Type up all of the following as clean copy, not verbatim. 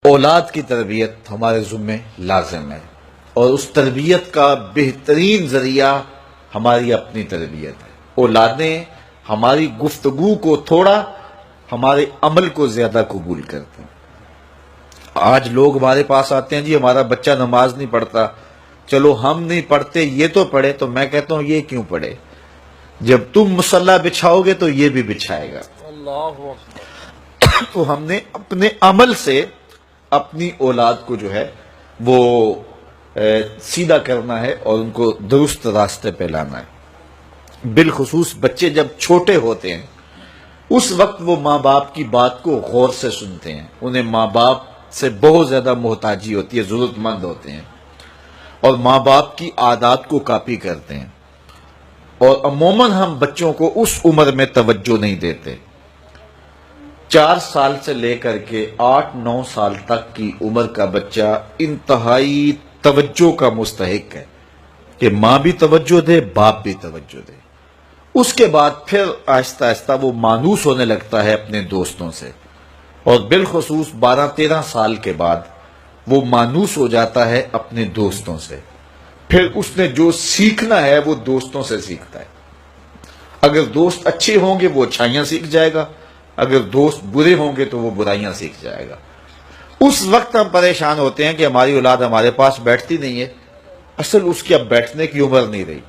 اولاد کی تربیت ہمارے ذمے لازم ہے، اور اس تربیت کا بہترین ذریعہ ہماری اپنی تربیت ہے۔ اولادیں ہماری گفتگو کو تھوڑا، ہمارے عمل کو زیادہ قبول کرتے ہیں۔ آج لوگ ہمارے پاس آتے ہیں، جی ہمارا بچہ نماز نہیں پڑھتا، چلو ہم نہیں پڑھتے یہ تو پڑھے، تو میں کہتا ہوں یہ کیوں پڑھے؟ جب تم مصلی بچھاؤ گے تو یہ بھی بچھائے گا۔ تو ہم نے اپنے عمل سے اپنی اولاد کو جو ہے وہ سیدھا کرنا ہے اور ان کو درست راستے پہ لانا ہے۔ بالخصوص بچے جب چھوٹے ہوتے ہیں اس وقت وہ ماں باپ کی بات کو غور سے سنتے ہیں، انہیں ماں باپ سے بہت زیادہ محتاجی ہوتی ہے، ضرورت مند ہوتے ہیں، اور ماں باپ کی عادات کو کاپی کرتے ہیں، اور عموماً ہم بچوں کو اس عمر میں توجہ نہیں دیتے۔ 4 سال سے لے کر کے 8-9 سال تک کی عمر کا بچہ انتہائی توجہ کا مستحق ہے کہ ماں بھی توجہ دے، باپ بھی توجہ دے۔ اس کے بعد پھر آہستہ آہستہ وہ مانوس ہونے لگتا ہے اپنے دوستوں سے، اور بالخصوص 12-13 سال کے بعد وہ مانوس ہو جاتا ہے اپنے دوستوں سے۔ پھر اس نے جو سیکھنا ہے وہ دوستوں سے سیکھتا ہے۔ اگر دوست اچھے ہوں گے وہ اچھائیاں سیکھ جائے گا، اگر دوست برے ہوں گے تو وہ برائیاں سیکھ جائے گا۔ اس وقت ہم پریشان ہوتے ہیں کہ ہماری اولاد ہمارے پاس بیٹھتی نہیں ہے۔ اصل اس کی اب بیٹھنے کی عمر نہیں رہی،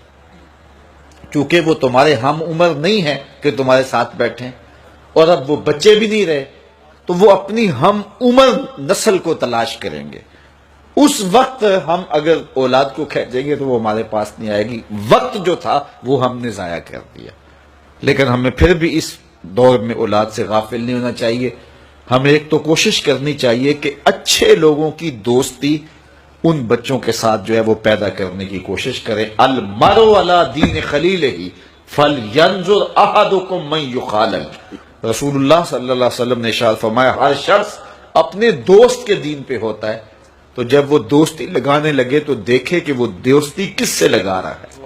کیونکہ وہ تمہارے ہم عمر نہیں ہے کہ تمہارے ساتھ بیٹھیں، اور اب وہ بچے بھی نہیں رہے، تو وہ اپنی ہم عمر نسل کو تلاش کریں گے۔ اس وقت ہم اگر اولاد کو کھینچیں گے تو وہ ہمارے پاس نہیں آئے گی۔ وقت جو تھا وہ ہم نے ضائع کر دیا۔ لیکن ہمیں پھر بھی اس دور میں اولاد سے غافل نہیں ہونا چاہیے۔ ہمیں ایک تو کوشش کرنی چاہیے کہ اچھے لوگوں کی دوستی ان بچوں کے ساتھ جو ہے وہ پیدا کرنے کی کوشش کریں۔ المرء علی دین خلیلہ فلینظر احدکم من یخالل، رسول اللہ صلی اللہ علیہ وسلم نے ارشاد فرمایا ہر شخص اپنے دوست کے دین پہ ہوتا ہے، تو جب وہ دوستی لگانے لگے تو دیکھے کہ وہ دوستی کس سے لگا رہا ہے۔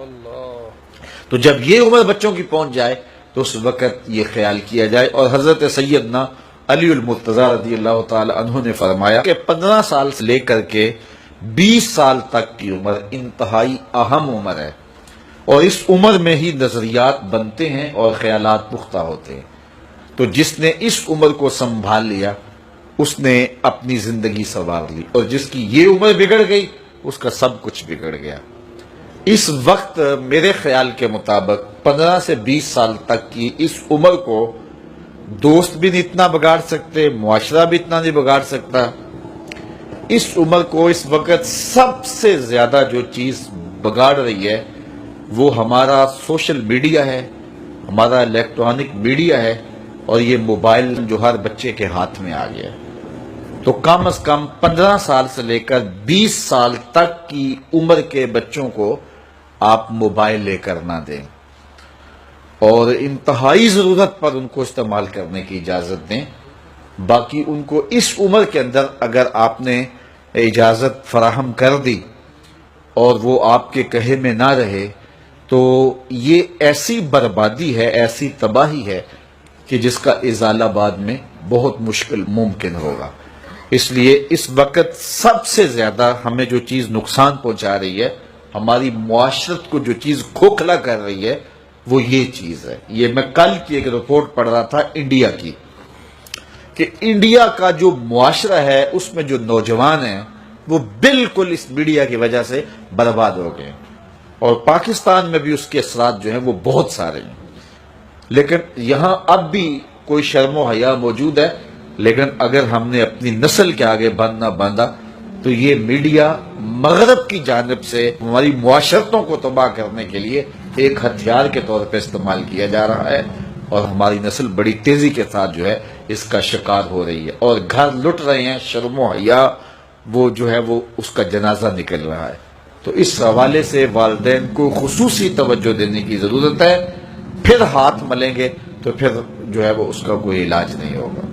تو جب یہ عمر بچوں کی پہنچ جائے تو اس وقت یہ خیال کیا جائے۔ اور حضرت سیدنا علی المرتضی رضی اللہ تعالی عنہ نے فرمایا کہ 15 سال سے لے کر کے 20 سال تک کی عمر انتہائی اہم عمر ہے، اور اس عمر میں ہی نظریات بنتے ہیں اور خیالات پختہ ہوتے ہیں۔ تو جس نے اس عمر کو سنبھال لیا اس نے اپنی زندگی سنوار لی، اور جس کی یہ عمر بگڑ گئی اس کا سب کچھ بگڑ گیا۔ اس وقت میرے خیال کے مطابق 15 سے 20 سال تک کی اس عمر کو دوست بھی نہیں اتنا بگاڑ سکتے، معاشرہ بھی اتنا نہیں بگاڑ سکتا۔ اس عمر کو اس وقت سب سے زیادہ جو چیز بگاڑ رہی ہے وہ ہمارا سوشل میڈیا ہے، ہمارا الیکٹرانک میڈیا ہے، اور یہ موبائل جو ہر بچے کے ہاتھ میں آ گیا ہے۔ تو کم از کم 15 سال سے لے کر 20 سال تک کی عمر کے بچوں کو آپ موبائل لے کر نہ دیں، اور انتہائی ضرورت پر ان کو استعمال کرنے کی اجازت دیں۔ باقی ان کو اس عمر کے اندر اگر آپ نے اجازت فراہم کر دی اور وہ آپ کے کہے میں نہ رہے تو یہ ایسی بربادی ہے، ایسی تباہی ہے کہ جس کا ازالہ بعد میں بہت مشکل ممکن ہوگا۔ اس لیے اس وقت سب سے زیادہ ہمیں جو چیز نقصان پہنچا رہی ہے، ہماری معاشرت کو جو چیز کھوکھلا کر رہی ہے وہ یہ چیز ہے۔ یہ میں کل کی ایک رپورٹ پڑھ رہا تھا انڈیا کی، کہ انڈیا کا جو معاشرہ ہے اس میں جو نوجوان ہیں وہ بالکل اس میڈیا کی وجہ سے برباد ہو گئے، اور پاکستان میں بھی اس کے اثرات جو ہیں وہ بہت سارے ہیں۔ لیکن یہاں اب بھی کوئی شرم و حیا موجود ہے، لیکن اگر ہم نے اپنی نسل کے آگے بند نہ باندھا تو یہ میڈیا مغرب کی جانب سے ہماری معاشرتوں کو تباہ کرنے کے لیے ایک ہتھیار کے طور پہ استعمال کیا جا رہا ہے، اور ہماری نسل بڑی تیزی کے ساتھ جو ہے اس کا شکار ہو رہی ہے، اور گھر لٹ رہے ہیں، شرم و حیا وہ جو ہے وہ اس کا جنازہ نکل رہا ہے۔ تو اس حوالے سے والدین کو خصوصی توجہ دینے کی ضرورت ہے۔ پھر ہاتھ ملیں گے تو پھر جو ہے وہ اس کا کوئی علاج نہیں ہوگا۔